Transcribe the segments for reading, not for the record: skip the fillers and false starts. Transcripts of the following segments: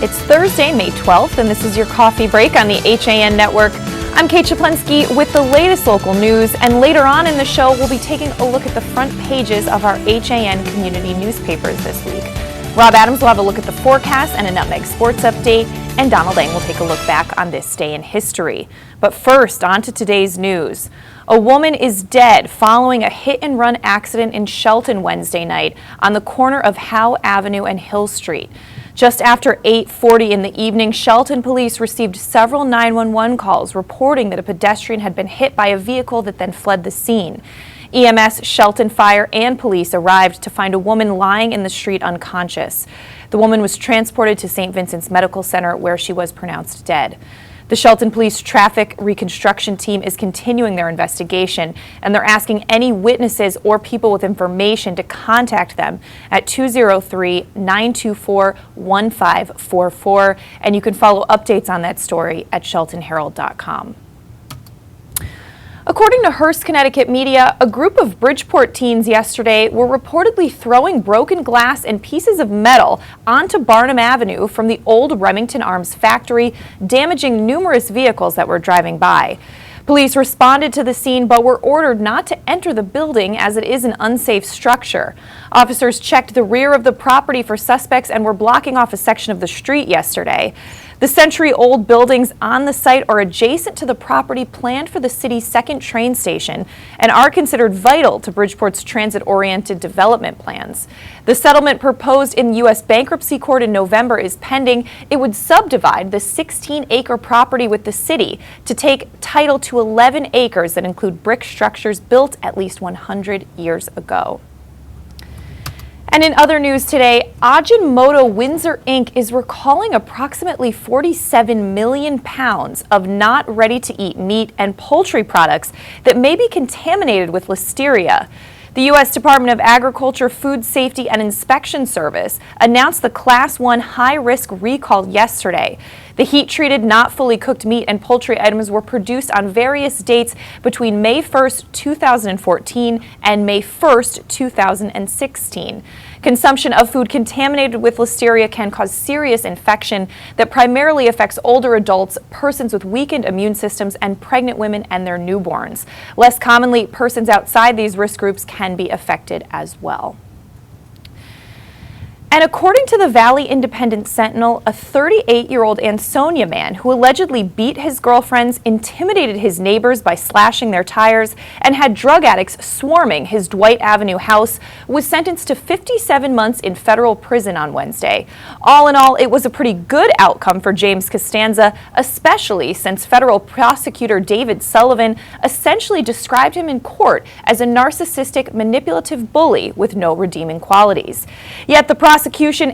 It's Thursday, May 12th, and this is your coffee break on the HAN Network. I'm Kate Czaplinski with the latest local news, and later on in the show, we'll be taking a look at the front pages of our HAN community newspapers this week. Rob Adams will have a look at the forecast and a Nutmeg Sports update, and Donald Lang will take a look back on this day in history. But first, on to today's news. A woman is dead following a hit-and-run accident in Shelton Wednesday night on the corner of Howe Avenue and Hill Street. Just after 8:40 in the evening, Shelton police received several 911 calls reporting that a pedestrian had been hit by a vehicle that then fled the scene. EMS, Shelton Fire, and police arrived to find a woman lying in the street unconscious. The woman was transported to St. Vincent's Medical Center, where she was pronounced dead. The Shelton Police Traffic Reconstruction Team is continuing their investigation, and they're asking any witnesses or people with information to contact them at 203-924-1544, and you can follow updates on that story at sheltonherald.com. According to Hearst, Connecticut media, a group of Bridgeport teens yesterday were reportedly throwing broken glass and pieces of metal onto Barnum Avenue from the old Remington Arms factory, damaging numerous vehicles that were driving by. Police responded to the scene but were ordered not to enter the building as it is an unsafe structure. Officers checked the rear of the property for suspects and were blocking off a section of the street yesterday. The century-old buildings on the site are adjacent to the property planned for the city's second train station and are considered vital to Bridgeport's transit-oriented development plans. The settlement proposed in U.S. bankruptcy court in November is pending. It would subdivide the 16-acre property with the city to take title to 11 acres that include brick structures built at least 100 years ago. And in other news today, Ajinomoto Windsor Inc. is recalling approximately 47 million pounds of not ready-to-eat meat and poultry products that may be contaminated with listeria. The U.S. Department of Agriculture, Food Safety and Inspection Service announced the Class 1 high-risk recall yesterday. The heat-treated, not fully cooked meat and poultry items were produced on various dates between May 1st, 2014 and May 1st, 2016. Consumption of food contaminated with listeria can cause serious infection that primarily affects older adults, persons with weakened immune systems, and pregnant women and their newborns. Less commonly, persons outside these risk groups can be affected as well. And according to the Valley Independent Sentinel, a 38-year-old Ansonia man who allegedly beat his girlfriends, intimidated his neighbors by slashing their tires, and had drug addicts swarming his Dwight Avenue house was sentenced to 57 months in federal prison on Wednesday. All in all, it was a pretty good outcome for James Costanza, especially since federal prosecutor David Sullivan essentially described him in court as a narcissistic, manipulative bully with no redeeming qualities. Yet the prosecution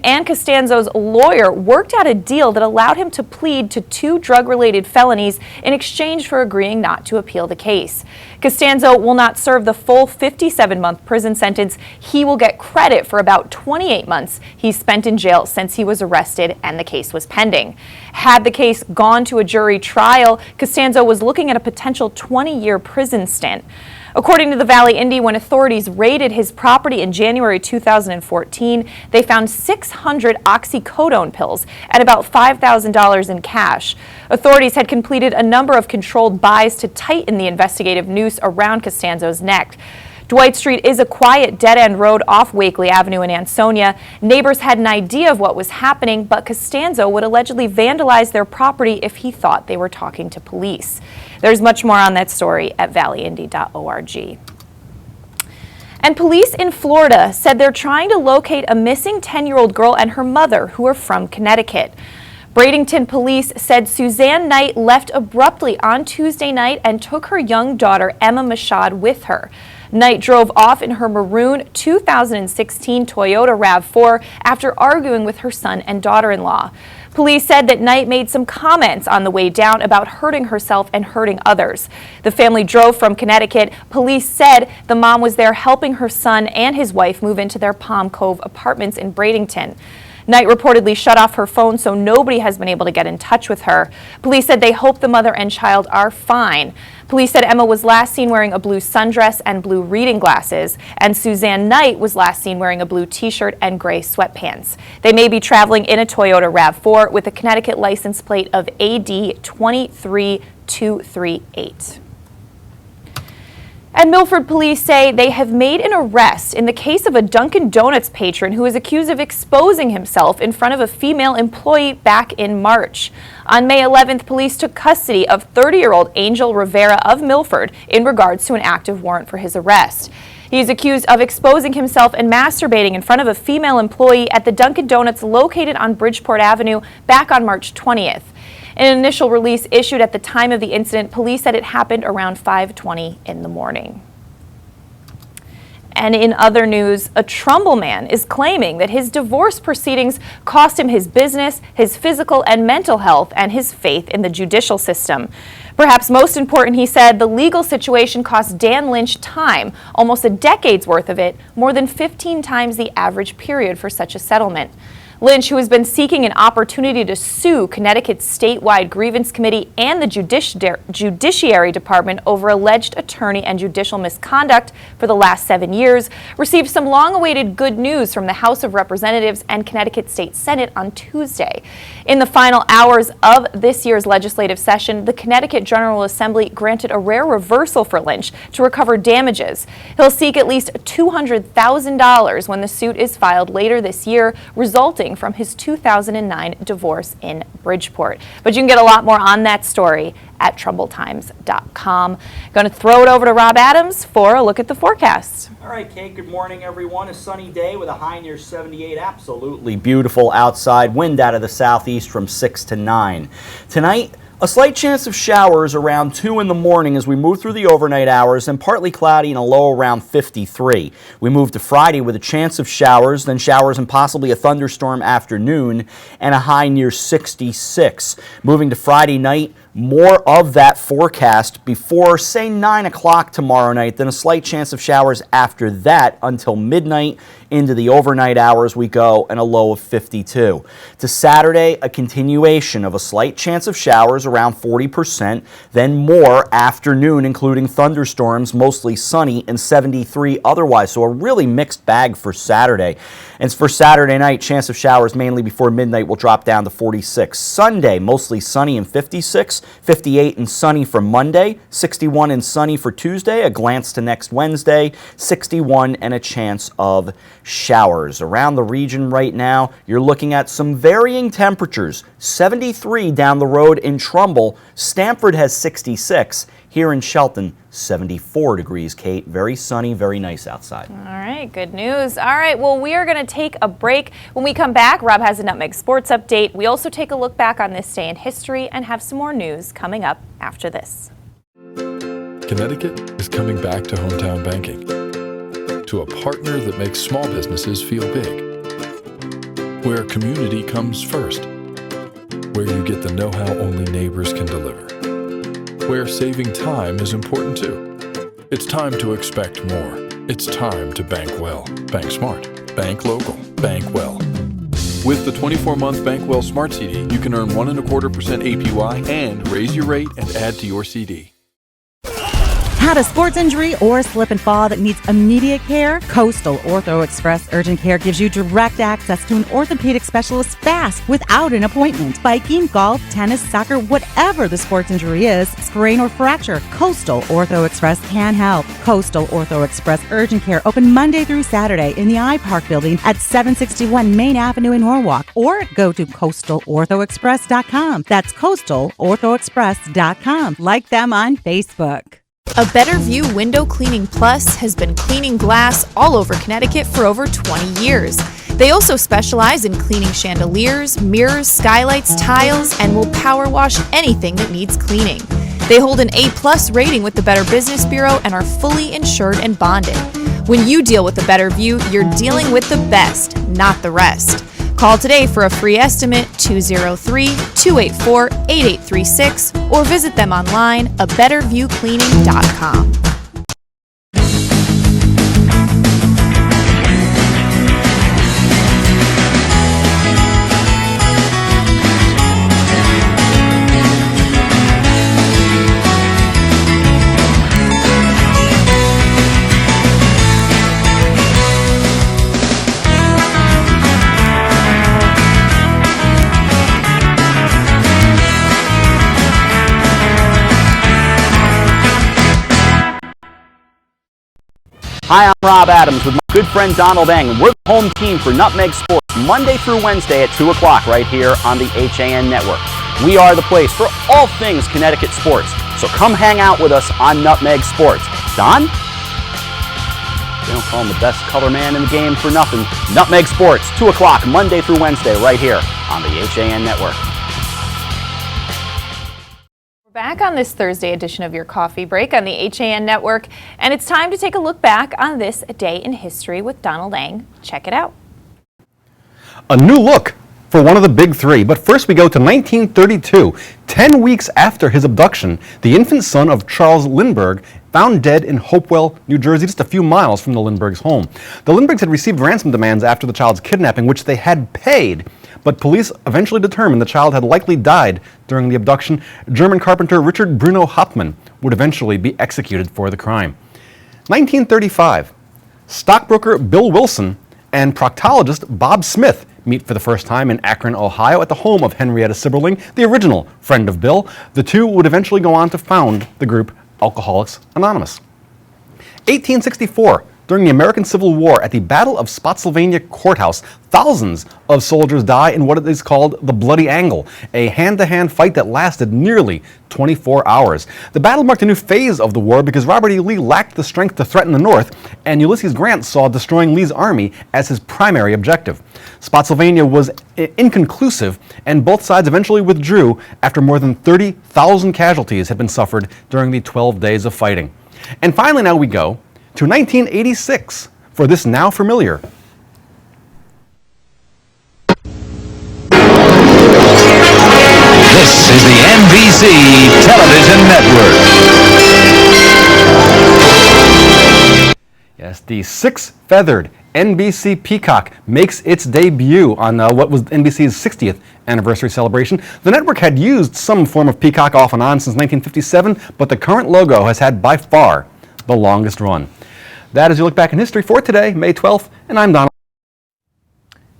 and Costanzo's lawyer worked out a deal that allowed him to plead to 2 drug-related felonies in exchange for agreeing not to appeal the case. Costanzo will not serve the full 57-month prison sentence. He will get credit for about 28 months he spent in jail since he was arrested and the case was pending. Had the case gone to a jury trial, Costanzo was looking at a potential 20-year prison stint. According to the Valley Indy, when authorities raided his property in January 2014, they found 600 oxycodone pills and about $5,000 in cash. Authorities had completed a number of controlled buys to tighten the investigative noose around Costanzo's neck. Dwight Street is a quiet dead-end road off Wakely Avenue in Ansonia. Neighbors had an idea of what was happening, but Costanzo would allegedly vandalize their property if he thought they were talking to police. There's much more on that story at valleyindy.org. And police in Florida said they're trying to locate a missing 10-year-old girl and her mother who are from Connecticut. Bradenton police said Suzanne Knight left abruptly on Tuesday night and took her young daughter Emma Mashad with her. Knight drove off in her maroon 2016 Toyota RAV4 after arguing with her son and daughter-in-law. Police said that Knight made some comments on the way down about hurting herself and hurting others. The family drove from Connecticut. Police said the mom was there helping her son and his wife move into their Palm Cove apartments in Bradenton. Knight reportedly shut off her phone, so nobody has been able to get in touch with her. Police said they hope the mother and child are fine. Police said Emma was last seen wearing a blue sundress and blue reading glasses, and Suzanne Knight was last seen wearing a blue t-shirt and gray sweatpants. They may be traveling in a Toyota RAV4 with a Connecticut license plate of AD 23238. And Milford police say they have made an arrest in the case of a Dunkin Donuts patron who is accused of exposing himself in front of a female employee back in March. On May 11th, police took custody of 30-year-old Angel Rivera of Milford in regards to an active warrant for his arrest. He is accused of exposing himself and masturbating in front of a female employee at the Dunkin Donuts located on Bridgeport Avenue back on March 20th. In an initial release issued at the time of the incident, police said it happened around 5:20 in the morning. And in other news, a Trumbull man is claiming that his divorce proceedings cost him his business, his physical and mental health, and his faith in the judicial system. Perhaps most important, he said, the legal situation cost Dan Lynch time, almost a decade's worth of it, more than 15 times the average period for such a settlement. Lynch, who has been seeking an opportunity to sue Connecticut's statewide grievance committee and the Judiciary Department over alleged attorney and judicial misconduct for the last 7 years, received some long-awaited good news from the House of Representatives and Connecticut State Senate on Tuesday. In the final hours of this year's legislative session, the Connecticut General Assembly granted a rare reversal for Lynch to recover damages. He'll seek at least $200,000 when the suit is filed later this year, resulting from his 2009 divorce in Bridgeport. But you can get a lot more on that story at TrumbleTimes.com. Going to throw it over to Rob Adams for a look at the forecast. All right, Kate, good morning, everyone. A sunny day with a high near 78. Absolutely beautiful outside. Wind out of the southeast from 6 to 9. Tonight, a slight chance of showers around 2 in the morning as we move through the overnight hours, and partly cloudy and a low around 53. We move to Friday with a chance of showers, then showers and possibly a thunderstorm afternoon, and a high near 66. Moving to Friday night, more of that forecast before, say, 9 o'clock tomorrow night, then a slight chance of showers after that until midnight. Into the overnight hours we go, and a low of 52. To Saturday, a continuation of a slight chance of showers around 40%, then more afternoon, including thunderstorms, mostly sunny, and 73 otherwise. So a really mixed bag for Saturday. And for Saturday night, chance of showers mainly before midnight will drop down to 46. Sunday, mostly sunny and 56, 58 and sunny for Monday, 61 and sunny for Tuesday, a glance to next Wednesday, 61 and a chance of showers. Around the region right now, you're looking at some varying temperatures. 73 down the road in Trumbull. Stamford has 66. Here in Shelton, 74 degrees, Kate. Very sunny, very nice outside. All right, good news. All right, well, we are going to take a break. When we come back, Rob has a Nutmeg Sports update. We also take a look back on this day in history and have some more news coming up after this. Connecticut is coming back to hometown banking, to a partner that makes small businesses feel big, where community comes first, where you get the know-how only neighbors can deliver, where saving time is important too. It's time to expect more. It's time to bank well. Bank smart. Bank local. Bank well. With the 24-month Bank Well Smart CD, you can earn 1.25% APY and raise your rate and add to your CD. Had a sports injury or slip and fall that needs immediate care? Coastal Ortho Express Urgent Care gives you direct access to an orthopedic specialist fast without an appointment. Biking, golf, tennis, soccer, whatever the sports injury is, sprain or fracture, Coastal Ortho Express can help. Coastal Ortho Express Urgent Care open Monday through Saturday in the iPark building at 761 Main Avenue in Norwalk, or go to coastalorthoexpress.com. That's coastalorthoexpress.com. Like them on Facebook. A Better View Window Cleaning Plus has been cleaning glass all over Connecticut for over 20 years. They also specialize in cleaning chandeliers, mirrors, skylights, tiles, and will power wash anything that needs cleaning. They hold an A+ rating with the Better Business Bureau and are fully insured and bonded. When you deal with the Better View, you're dealing with the best, not the rest. Call today for a free estimate, 203-284-8836, or visit them online, abetterviewcleaning.com. Hi, I'm Rob Adams with my good friend Donald Eng, and we're the home team for Nutmeg Sports Monday through Wednesday at 2 o'clock right here on the HAN Network. We are the place for all things Connecticut sports, so come hang out with us on Nutmeg Sports. Don? They don't call him the best color man in the game for nothing. Nutmeg Sports, 2 o'clock Monday through Wednesday right here on the HAN Network. Back on this Thursday edition of your coffee break on the HAN Network, and it's time to take a look back on this day in history with Donald Eng. Check it out. A new look for one of the big three, but first we go to 1932. 10 weeks after his abduction, the infant son of Charles Lindbergh found dead in Hopewell, New Jersey, just a few miles from the Lindberghs' home. The Lindberghs had received ransom demands after the child's kidnapping, which they had paid, but police eventually determined the child had likely died during the abduction. German carpenter Richard Bruno Hauptmann would eventually be executed for the crime. 1935, stockbroker Bill Wilson and proctologist Bob Smith meet for the first time in Akron, Ohio, at the home of Henrietta Sibberling, the original friend of Bill. The two would eventually go on to found the group Alcoholics Anonymous. 1864, during the American Civil War, at the Battle of Spotsylvania Courthouse, thousands of soldiers die in what is called the Bloody Angle, a hand-to-hand fight that lasted nearly 24 hours. The battle marked a new phase of the war because Robert E. Lee lacked the strength to threaten the North, and Ulysses Grant saw destroying Lee's army as his primary objective. Spotsylvania was inconclusive, and both sides eventually withdrew after more than 30,000 casualties had been suffered during the 12 days of fighting. And finally, now we go to 1986 for this now familiar. This is the NBC Television Network. Yes, the six-feathered NBC Peacock makes its debut on what was NBC's 60th anniversary celebration. The network had used some form of peacock off and on since 1957, but the current logo has had by far the longest run. That is your look back in history for today, May 12th, and I'm Donald.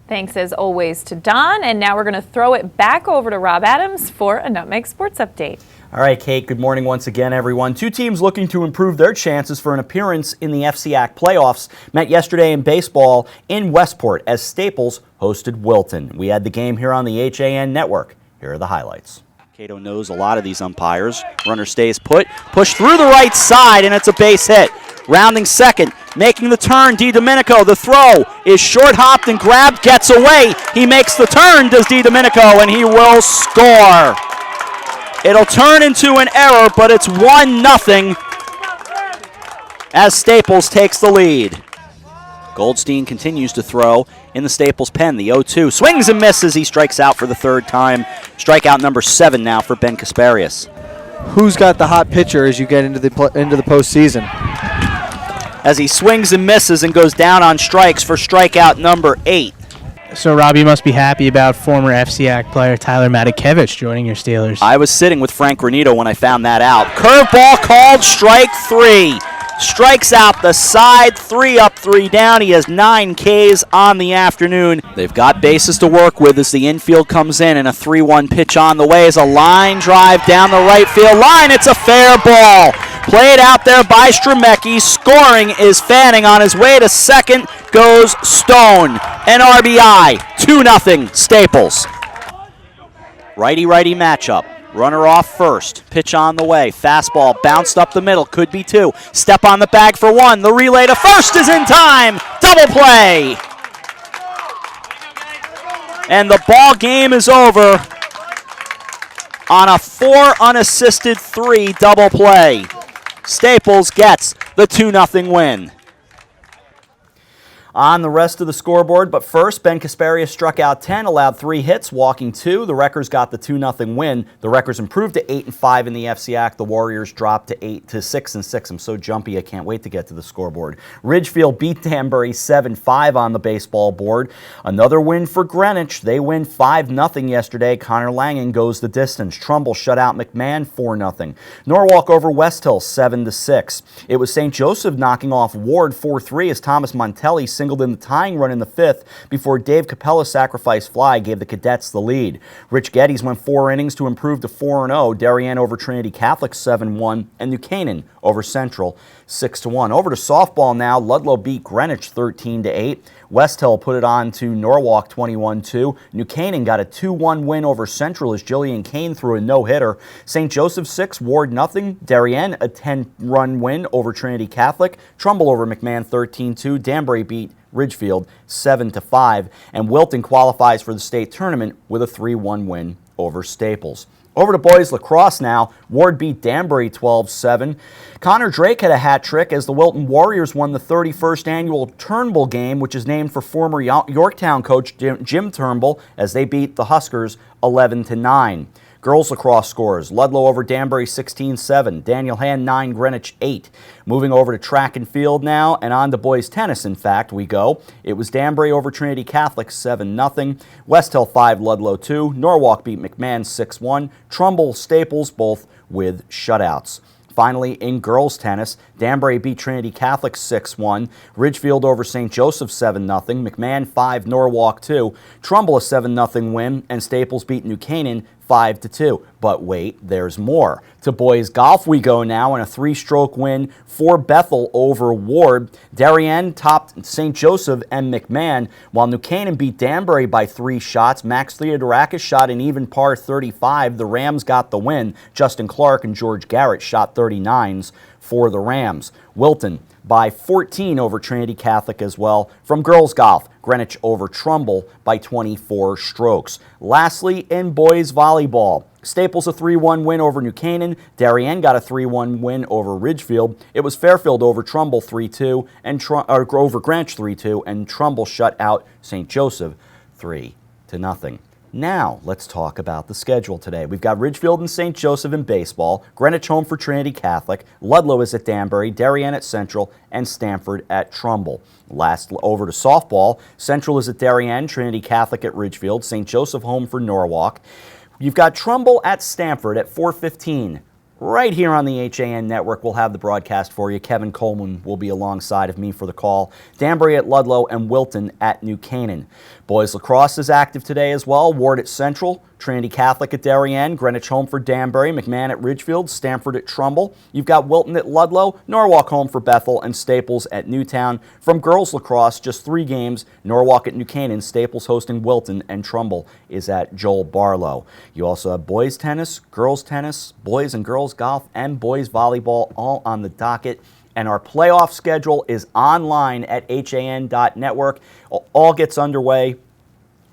Thanks as always to Don, and now we're going to throw it back over to Rob Adams for a Nutmeg Sports Update. All right, Kate, good morning once again, everyone. Two teams looking to improve their chances for an appearance in the FCAC playoffs met yesterday in baseball in Westport as Staples hosted Wilton. We had the game here on the HAN Network. Here are the highlights. Cato knows a lot of these umpires. Runner stays put, pushed through the right side, and it's a base hit. Rounding second, making the turn, DiDomenico. The throw is short-hopped and grabbed, gets away. He makes the turn, does DiDomenico, and he will score. It'll turn into an error, but it's 1-0 as Staples takes the lead. Goldstein continues to throw in the Staples pen. The 0-2 swings and misses. He strikes out for the third time. Strikeout number 7 now for Ben Kasparius. Who's got the hot pitcher as you get into the postseason? As he swings and misses and goes down on strikes for strikeout number 8. So, Rob, you must be happy about former FCAC player Tyler Matakevich joining your Steelers. I was sitting with Frank Granito when I found that out. Curveball called, strike 3. Strikes out the side, 3 up, 3 down. He has 9 Ks on the afternoon. They've got bases to work with as the infield comes in, and a 3-1 pitch on the way is a line drive down the right field line. It's a fair ball. Played out there by Stremecki. Scoring is Fanning. On his way to second goes Stone. An RBI. 2-0 Staples. Righty-righty matchup. Runner off first. Pitch on the way. Fastball bounced up the middle. Could be 2. Step on the bag for 1. The relay to first is in time. Double play. And the ball game is over on a 4 unassisted 3 double play. Staples gets the 2-0 win. On the rest of the scoreboard, but first, Ben Kasparius struck out 10, allowed 3 hits, walking 2. The Wreckers got the 2-0 win. The Wreckers improved to 8-5 in the FCAC. The Warriors dropped to 6-6. I'm so jumpy, I can't wait to get to the scoreboard. Ridgefield beat Danbury 7-5 on the baseball board. Another win for Greenwich. They win 5-0 yesterday. Connor Langen goes the distance. Trumbull shut out McMahon 4-0. Norwalk over West Hill 7-6. It was St. Joseph knocking off Ward 4-3 as Thomas Montelli singled singled in the tying run in the 5th before Dave Capella's sacrifice fly gave the Cadets the lead. Rich Geddes went 4 innings to improve to 4-0. Darien over Trinity Catholic 7-1, and New Canaan over Central 6-1. Over to softball now. Ludlow beat Greenwich 13-8. West Hill put it on to Norwalk 21-2. New Canaan got a 2-1 win over Central as Jillian Kane threw a no-hitter. St. Joseph 6, Ward nothing. Darien a 10-run win over Trinity Catholic. Trumbull over McMahon 13-2. Danbury beat Ridgefield 7-5. And Wilton qualifies for the state tournament with a 3-1 win over Staples. Over to boys lacrosse now. Ward beat Danbury 12-7. Connor Drake had a hat trick as the Wilton Warriors won the 31st annual Turnbull game, which is named for former Yorktown coach Jim Turnbull, as they beat the Huskers 11-9. Girls lacrosse scores. Ludlow over Danbury 16-7. Daniel Hand 9, Greenwich 8. Moving over to track and field now, and on to boys tennis, in fact, we go. It was Danbury over Trinity Catholic 7-0. West Hill 5, Ludlow 2. Norwalk beat McMahon 6-1. Trumbull, Staples, both with shutouts. Finally, in girls tennis, Danbury beat Trinity Catholic 6-1. Ridgefield over St. Joseph 7-0. McMahon 5, Norwalk 2. Trumbull a 7-0 win, and Staples beat New Canaan 5-2. But wait, there's more. To boys golf we go now in a 3-stroke win for Bethel over Ward. Darien topped St. Joseph and McMahon, while New Canaan beat Danbury by 3 shots. Max Theodorakis shot an even par 35. The Rams got the win. Justin Clark and George Garrett shot 39s for the Rams. Wilton by 14 over Trinity Catholic as well. From girls golf, Greenwich over Trumbull by 24 strokes. Lastly, in boys volleyball, Staples a 3-1 win over New Canaan. Darien got a 3-1 win over Ridgefield. It was Fairfield over Trumbull 3-2 and over Greenwich 3-2, and Trumbull shut out St. Joseph 3-0. Now, let's talk about the schedule today. We've got Ridgefield and St. Joseph in baseball, Greenwich home for Trinity Catholic, Ludlow is at Danbury, Darien at Central, and Stamford at Trumbull. Last, over to softball, Central is at Darien, Trinity Catholic at Ridgefield, St. Joseph home for Norwalk. You've got Trumbull at Stamford at 4:15. Right here on the HAN network, we'll have the broadcast for you. Kevin Coleman will be alongside of me for the call. Danbury at Ludlow and Wilton at New Canaan. Boys lacrosse is active today as well. Ward at Central, Trinity Catholic at Darien, Greenwich home for Danbury, McMahon at Ridgefield, Stamford at Trumbull. You've got Wilton at Ludlow, Norwalk home for Bethel, and Staples at Newtown. From girls lacrosse, just 3 games. Norwalk at New Canaan, Staples hosting Wilton, and Trumbull is at Joel Barlow. You also have boys tennis, boys and girls golf, and boys volleyball all on the docket. And our playoff schedule is online at HAN.network. All gets underway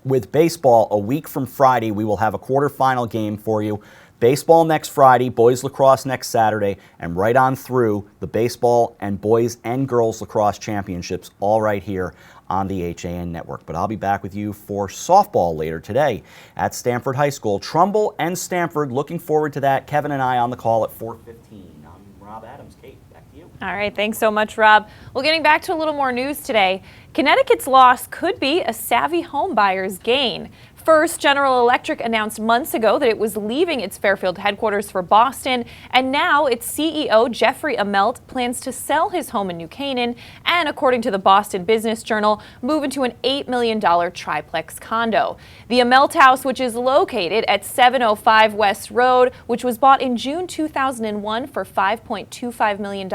with baseball a week from Friday. We will have a quarterfinal game for you. Baseball next Friday, boys lacrosse next Saturday, and right on through the baseball and boys and girls lacrosse championships, all right here on the HAN network. But I'll be back with you for softball later today at Stamford High School. Trumbull and Stamford, looking forward to that. Kevin and I on the call at 4:15. I'm Rob Adams. Kate, back to you. All right, thanks so much, Rob. Well, getting back to a little more news today, Connecticut's loss could be a savvy home buyer's gain. First, General Electric announced months ago that it was leaving its Fairfield headquarters for Boston, and now its CEO, Jeffrey Amelt, plans to sell his home in New Canaan and, according to the Boston Business Journal, move into an $8 million triplex condo. The Amelt house, which is located at 705 West Road, which was bought in June 2001 for $5.25 million,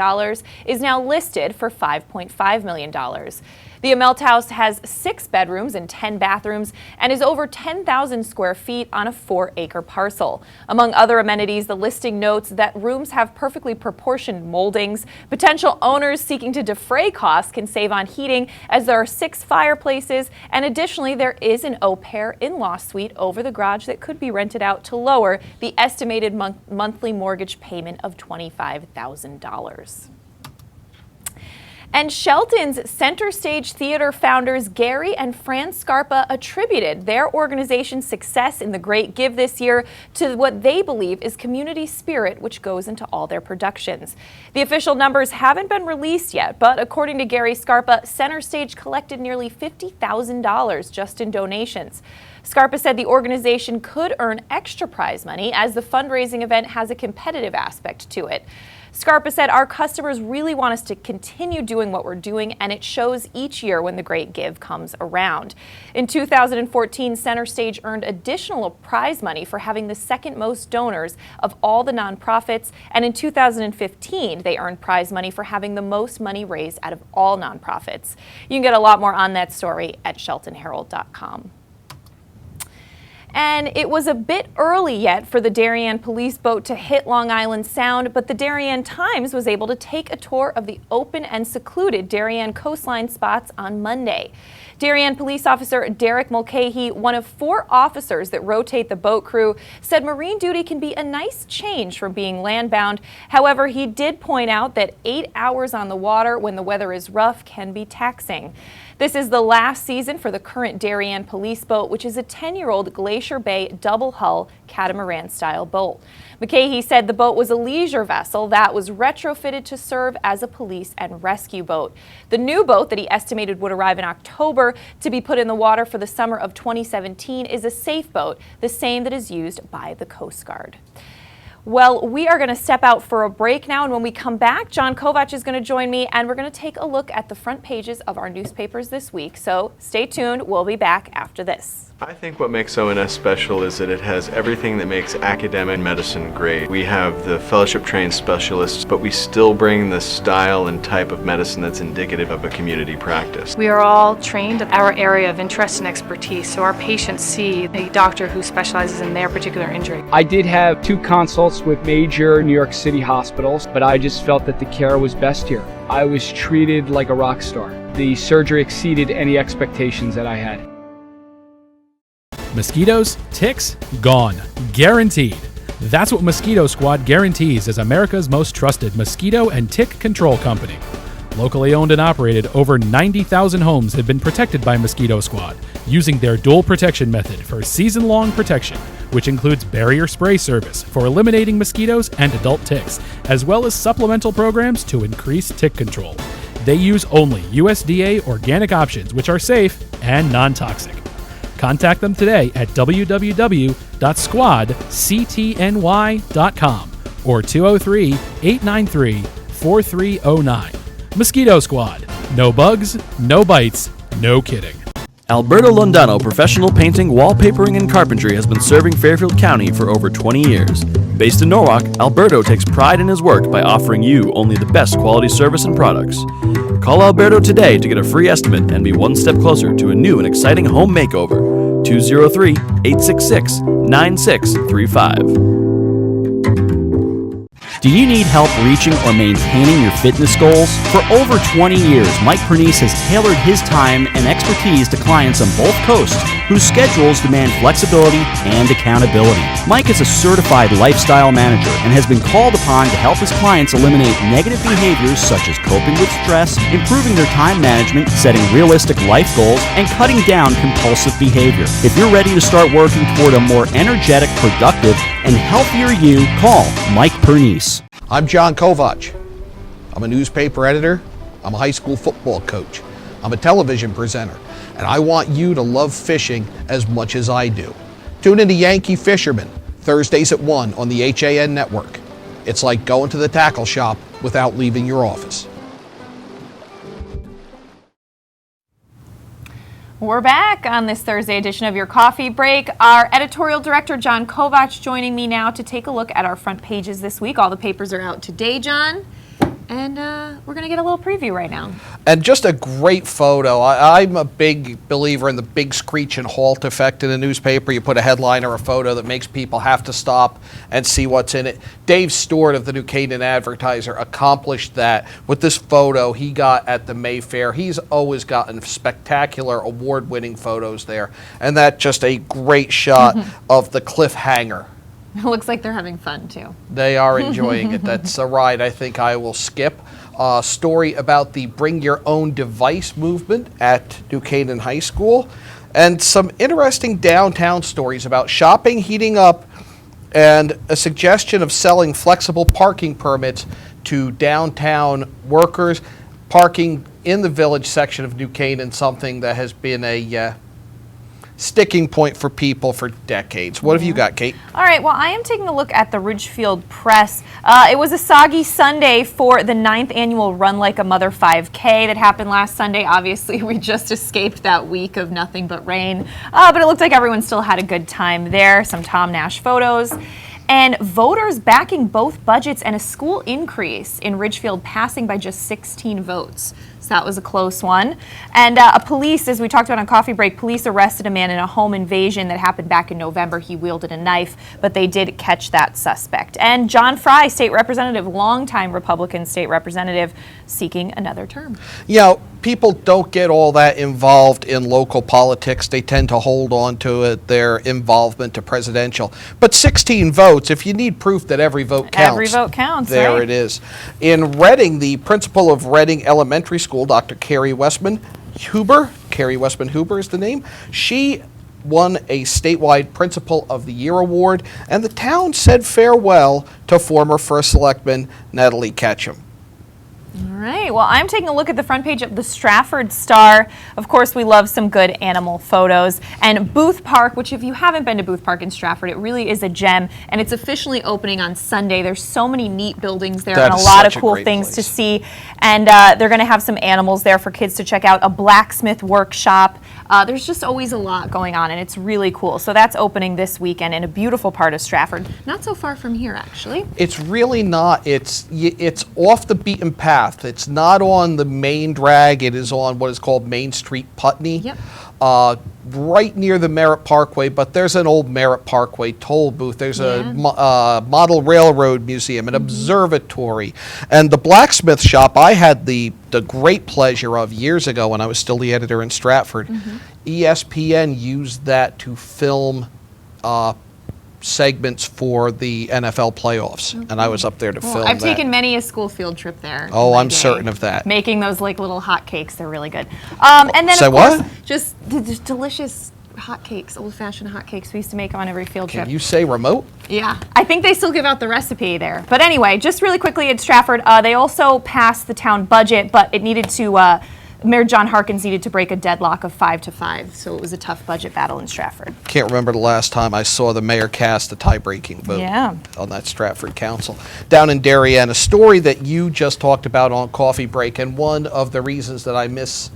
is now listed for $5.5 million. The Amelt house has 6 bedrooms and 10 bathrooms and is over 10,000 square feet on a 4-acre parcel. Among other amenities, the listing notes that rooms have perfectly proportioned moldings. Potential owners seeking to defray costs can save on heating, as there are 6 fireplaces, and additionally there is an au-pair in-law suite over the garage that could be rented out to lower the estimated monthly mortgage payment of $25,000. And Shelton's Center Stage Theater founders Gary and Fran Scarpa attributed their organization's success in the Great Give this year to what they believe is community spirit, which goes into all their productions. The official numbers haven't been released yet, but according to Gary Scarpa, Center Stage collected nearly $50,000 just in donations. Scarpa said the organization could earn extra prize money as the fundraising event has a competitive aspect to it. Scarpa said, "Our customers really want us to continue doing what we're doing, and it shows each year when the Great Give comes around." In 2014, Center Stage earned additional prize money for having the second most donors of all the nonprofits, and in 2015, they earned prize money for having the most money raised out of all nonprofits. You can get a lot more on that story at sheltonherald.com. And it was a bit early yet for the Darien police boat to hit Long Island Sound, but the Darien Times was able to take a tour of the open and secluded Darien coastline spots on Monday. Darien police officer Derek Mulcahy, one of 4 officers that rotate the boat crew, said marine duty can be a nice change from being landbound. However, he did point out that 8 hours on the water when the weather is rough can be taxing. This is the last season for the current Darien police boat, which is a 10-year-old Glacier Bay double-hull catamaran-style boat. Mulcahy said the boat was a leisure vessel that was retrofitted to serve as a police and rescue boat. The new boat that he estimated would arrive in October to be put in the water for the summer of 2017 is a safe boat, the same that is used by the Coast Guard. Well, we are going to step out for a break now, and when we come back, John Kovach is going to join me, and we're going to take a look at the front pages of our newspapers this week. So stay tuned. We'll be back after this. I think what makes ONS special is that it has everything that makes academic medicine great. We have the fellowship-trained specialists, but we still bring the style and type of medicine that's indicative of a community practice. We are all trained in our area of interest and expertise, so our patients see a doctor who specializes in their particular injury. I did have 2 consults with major New York City hospitals, but I just felt that the care was best here. I was treated like a rock star. The surgery exceeded any expectations that I had. Mosquitoes, ticks, gone. Guaranteed. That's what Mosquito Squad guarantees as America's most trusted mosquito and tick control company. Locally owned and operated, over 90,000 homes have been protected by Mosquito Squad using their dual protection method for season-long protection, which includes barrier spray service for eliminating mosquitoes and adult ticks, as well as supplemental programs to increase tick control. They use only USDA organic options, which are safe and non-toxic. Contact them today at www.squadctny.com or 203-893-4309. Mosquito Squad. No bugs, no bites, no kidding. Alberto Londano Professional Painting, Wallpapering, and Carpentry has been serving Fairfield County for over 20 years. Based in Norwalk, Alberto takes pride in his work by offering you only the best quality service and products. Call Alberto today to get a free estimate and be one step closer to a new and exciting home makeover. 203-866-9635. Do you need help reaching or maintaining your fitness goals? For over 20 years, Mike Pernice has tailored his time and expertise to clients on both coasts whose schedules demand flexibility and accountability. Mike is a certified lifestyle manager and has been called upon to help his clients eliminate negative behaviors such as coping with stress, improving their time management, setting realistic life goals, and cutting down compulsive behavior. If you're ready to start working toward a more energetic, productive, and healthier you, call Mike Pernice. I'm John Kovach. I'm a newspaper editor. I'm a high school football coach. I'm a television presenter. And I want you to love fishing as much as I do. Tune in to Yankee Fisherman, Thursdays at 1 on the HAN network. It's like going to the tackle shop without leaving your office. We're back on this Thursday edition of Your Coffee Break. Our editorial director, John Kovach, joining me now to take a look at our front pages this week. All the papers are out today, John, and we're going to get a little preview right now. And just a great photo. I'm a big believer in the big screech and halt effect in a newspaper. You put a headline or a photo that makes people have to stop and see what's in it. Dave Stewart of the New Canaan Advertiser accomplished that with this photo he got at the Mayfair. He's always gotten spectacular award-winning photos there. And that's just a great shot of the cliffhanger. It looks like they're having fun, too. They are enjoying it. That's a ride I think I will skip. A story about the Bring Your Own Device movement at New Canaan High School. And some interesting downtown stories about shopping heating up and a suggestion of selling flexible parking permits to downtown workers. Parking in the village section of New Canaan, something that has been a sticking point for people for decades. What have you got, Kate? All right, well, I am taking a look at the Ridgefield Press. It was a soggy Sunday for the 9th annual Run Like a Mother 5K that happened last Sunday. Obviously, we just escaped that week of nothing but rain, but it looked like everyone still had a good time there. Some Tom Nash photos. And voters backing both budgets and a school increase in Ridgefield passing by just 16 votes. So that was a close one. And police, as we talked about on Coffee Break, police arrested a man in a home invasion that happened back in November. He wielded a knife, but they did catch that suspect. And John Fry, state representative, longtime Republican state representative, seeking another term. You know, people don't get all that involved in local politics. They tend to hold on to it, their involvement to presidential. But 16 votes, if you need proof that every vote counts. Every vote counts, there right? it is. In Reading, the principal of Reading Elementary School, Dr. Carrie Westman Huber is the name. She won a statewide Principal of the Year award, and the town said farewell to former First Selectman Natalie Ketchum. All right, well, I'm taking a look at the front page of the Stratford Star. Of course, we love some good animal photos. And Booth Park, which if you haven't been to Booth Park in Stratford, it really is a gem. And it's officially opening on Sunday. There's so many neat buildings there and a lot of cool things to see. And they're going to have some animals there for kids to check out, a blacksmith workshop. There's just always a lot going on, and it's really cool. So that's opening this weekend in a beautiful part of Stratford. Not so far from here, actually. It's really not. It's off the beaten path. It's not on the main drag. It is on what is called Main Street Putney. Yep. Right near the Merritt Parkway, but there's an old Merritt Parkway toll booth. There's a model railroad museum, an observatory, and the blacksmith shop I had the great pleasure of years ago when I was still the editor in Stratford. ESPN used that to film segments for the NFL playoffs, and I was up there to film I've that. taken many a school field trip there. Oh, I'm certain of that. Making those like little hot cakes, they're really good. And then of course, just delicious hot cakes, old-fashioned hot cakes we used to make on every field trip. Can you say remote? Yeah, I think they still give out the recipe there. But anyway, just really quickly at Stratford, they also passed the town budget, but it needed to Mayor John Harkins needed to break a deadlock of 5-5, so it was a tough budget battle in Stratford. Can't remember the last time I saw the mayor cast a tie-breaking vote on that Stratford council. Down in Darien, a story that you just talked about on Coffee Break, and one of the reasons that I miss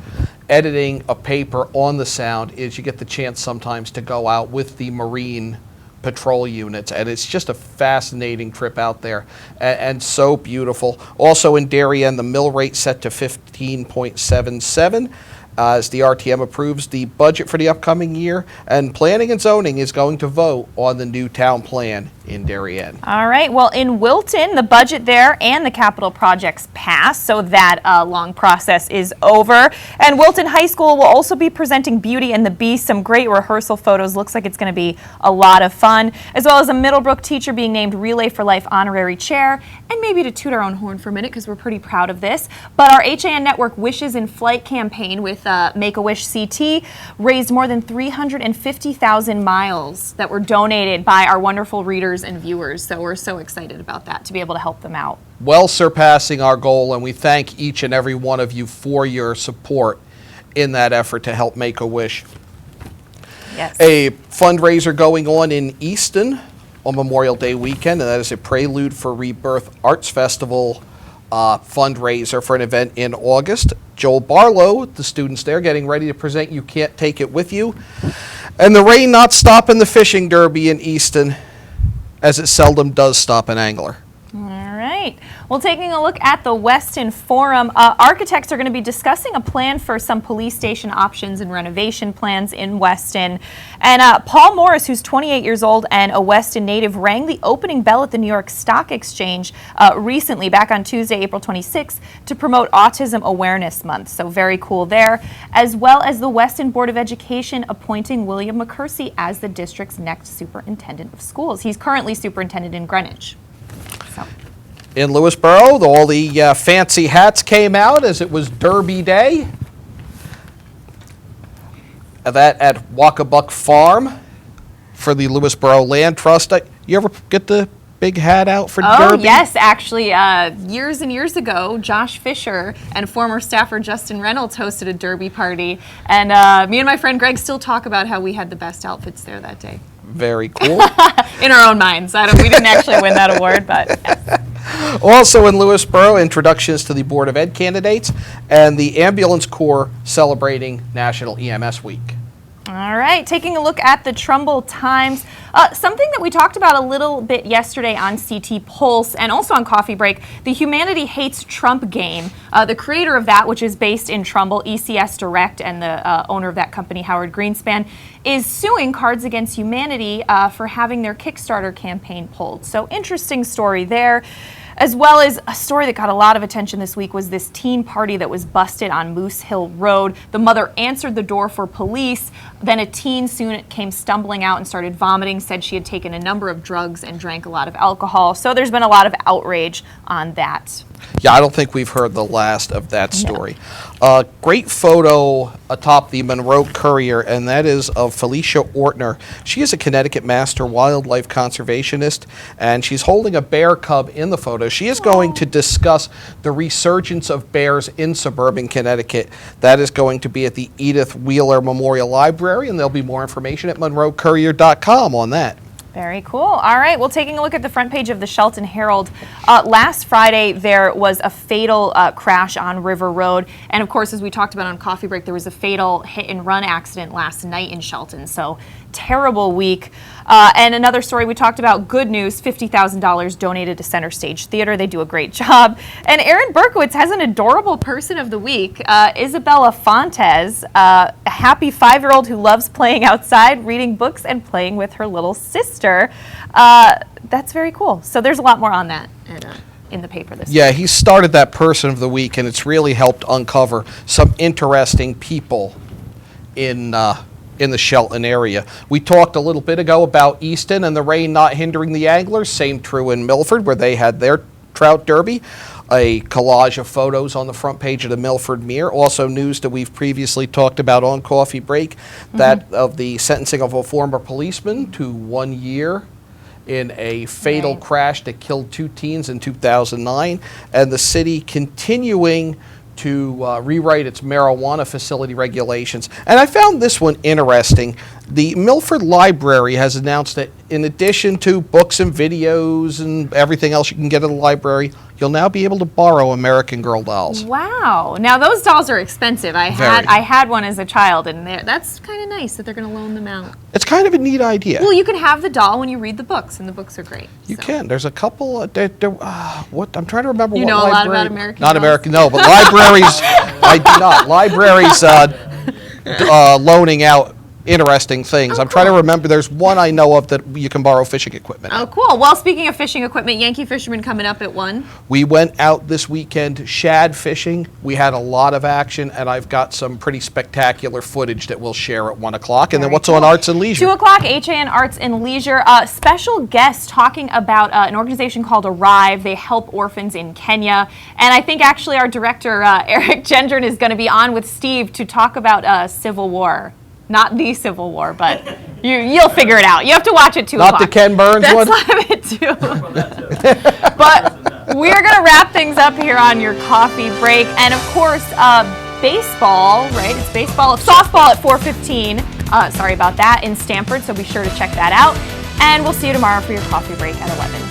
editing a paper on the Sound is you get the chance sometimes to go out with the Marine patrol units, and it's just a fascinating trip out there and so beautiful. Also in Darien, the mill rate set to 15.77 as the RTM approves the budget for the upcoming year, and Planning and Zoning is going to vote on the new town plan in Darien. All right, well, in Wilton, the budget there and the capital projects passed, so that long process is over. And Wilton High School will also be presenting Beauty and the Beast, some great rehearsal photos. Looks like it's going to be a lot of fun, as well as a Middlebrook teacher being named Relay for Life honorary chair, and maybe to toot our own horn for a minute because we're pretty proud of this. But our HAN Network Wishes in Flight campaign with Make-A-Wish CT raised more than 350,000 miles that were donated by our wonderful readers and viewers. So we're so excited about that, to be able to help them out. Well surpassing our goal, and we thank each and every one of you for your support in that effort to help Make-A-Wish. Yes. A fundraiser going on in Easton on Memorial Day weekend, and that is a Prelude for Rebirth Arts Festival fundraiser for an event in August. Joel Barlow, the students there, getting ready to present You Can't Take It With You. And the rain not stopping the fishing derby in Easton, as it seldom does stop an angler. All right. Well, taking a look at the Weston Forum, architects are going to be discussing a plan for some police station options and renovation plans in Weston. And Paul Morris, who's 28 years old and a Weston native, rang the opening bell at the New York Stock Exchange recently, back on Tuesday, April 26th, to promote Autism Awareness Month. So very cool there. As well as the Weston Board of Education appointing William McCursey as the district's next superintendent of schools. He's currently superintendent in Greenwich. In Lewisboro, all the fancy hats came out as it was Derby Day. That at Wakabuck Farm for the Lewisboro Land Trust. You ever get to big hat out for Oh, Derby? yes, actually, years and years ago, Josh Fisher and former staffer Justin Reynolds hosted a Derby party, and me and my friend Greg still talk about how we had the best outfits there that day. Very cool. In our own minds. We didn't actually win that award, but yes. Also in Lewisboro, introductions to the Board of Ed candidates and the Ambulance Corps celebrating National EMS Week. All right, taking a look at the Trumbull Times. Something that we talked about a little bit yesterday on CT Pulse and also on Coffee Break, the Humanity Hates Trump game. The creator of that, which is based in Trumbull, ECS Direct, and the owner of that company, Howard Greenspan, is suing Cards Against Humanity for having their Kickstarter campaign pulled. So interesting story there. As well as a story that got a lot of attention this week was this teen party that was busted on Moose Hill Road. The mother answered the door for police. Then a teen soon came stumbling out and started vomiting, said she had taken a number of drugs and drank a lot of alcohol. So there's been a lot of outrage on that. Yeah, I don't think we've heard the last of that story. Great photo atop the Monroe Courier, and that is of Felicia Ortner. She is a Connecticut master wildlife conservationist, and she's holding a bear cub in the photo. She is going to discuss the resurgence of bears in suburban Connecticut. That is going to be at the Edith Wheeler Memorial Library, and there'll be more information at monroecourier.com on that. Very cool. All right, well, taking a look at the front page of the Shelton Herald. Last Friday, there was a fatal crash on River Road. And of course, as we talked about on Coffee Break, there was a fatal hit and run accident last night in Shelton. So terrible week. And another story we talked about, good news, $50,000 donated to Center Stage Theater. They do a great job. And Aaron Berkowitz has an adorable person of the week, Isabella Fontes, a happy 5-year-old who loves playing outside, reading books, and playing with her little sister. That's very cool. So there's a lot more on that in the paper this week. Yeah, he started that person of the week, and it's really helped uncover some interesting people in the Shelton area. We talked a little bit ago about Easton and the rain not hindering the anglers. Same true in Milford, where they had their trout derby. A collage of photos on the front page of the Milford Mirror. Also news that we've previously talked about on Coffee Break, that of the sentencing of a former policeman to 1 year in a fatal crash that killed 2 teens in 2009, and the city continuing to rewrite its marijuana facility regulations. And I found this one interesting. The Milford Library has announced that in addition to books and videos and everything else you can get at the library, you'll now be able to borrow American Girl dolls. Wow. Now those dolls are expensive. I had one as a child, and that's kind of nice that they're going to loan them out. It's kind of a neat idea. Well, you can have the doll when you read the books, and the books are great. You can. There's a couple. What I'm trying to remember. You what know library, a lot about American Not dolls? American, no, but libraries. I do not. Libraries loaning out interesting things. I'm trying to remember. There's one I know of that you can borrow fishing equipment. Oh, cool. Well, speaking of fishing equipment, Yankee Fisherman coming up at 1. We went out this weekend shad fishing. We had a lot of action, and I've got some pretty spectacular footage that we'll share at 1 o'clock. And then what's on Arts and Leisure? 2 o'clock, HAN Arts and Leisure. Special guest talking about an organization called Arrive. They help orphans in Kenya. And I think actually our director, Eric Gendron, is going to be on with Steve to talk about Civil War. Not the Civil War, but you'll figure it out. You have to watch it 2 o'clock. Not the Ken Burns one? That's live at 2. But we're going to wrap things up here on your coffee break. And of course, baseball, right? It's baseball. Softball at 4:15. Sorry about that, in Stamford, so be sure to check that out. And we'll see you tomorrow for your coffee break at 11.